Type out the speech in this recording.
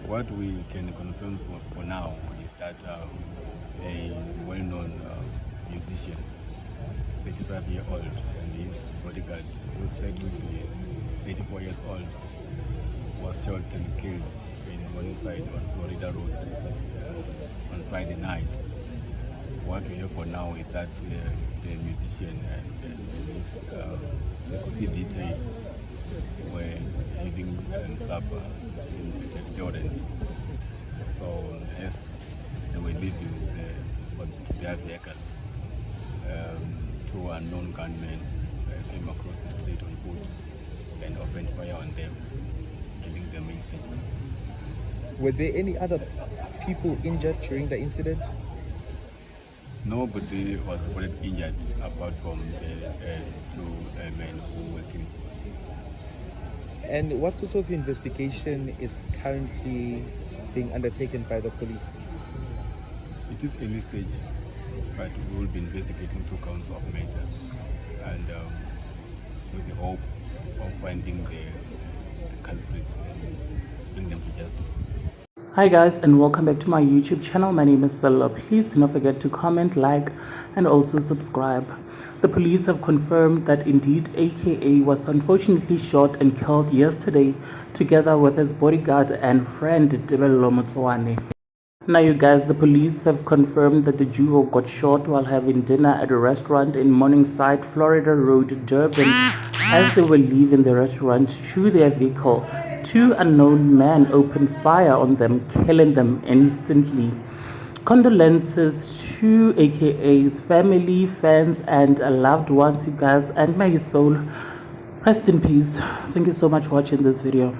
What we can confirm for now is that a well-known musician, 35-year-old, and his bodyguard, who said to be 34 years old, was shot and killed in Morningside on Florida Road on Friday night. What we have for now is that the musician and his security detail were having supper in a restaurant. So as they were leaving their vehicle, two unknown gunmen came across the street on foot and opened fire on them, killing them instantly. Were there any other people injured during the incident? Nobody was reported injured apart from the two men who were killed. And what sort of investigation is currently being undertaken by the police? It is early stage, but we will be investigating 2 counts of murder, and with the hope of finding the culprits and bring them to justice. Hi guys, and welcome back to my YouTube channel. My name is Tebello. Please do not forget to comment, like and also subscribe. The police have confirmed that indeed AKA was unfortunately shot and killed yesterday together with his bodyguard and friend Tebello. Now you guys, the police have confirmed that the duo got shot while having dinner at a restaurant in Morningside, Florida Road, Durban. As they were leaving the restaurant to their vehicle, 2 unknown men opened fire on them, killing them instantly. Condolences to AKA's family, fans and loved ones, you guys, and may his soul rest in peace. Thank you so much for watching this video.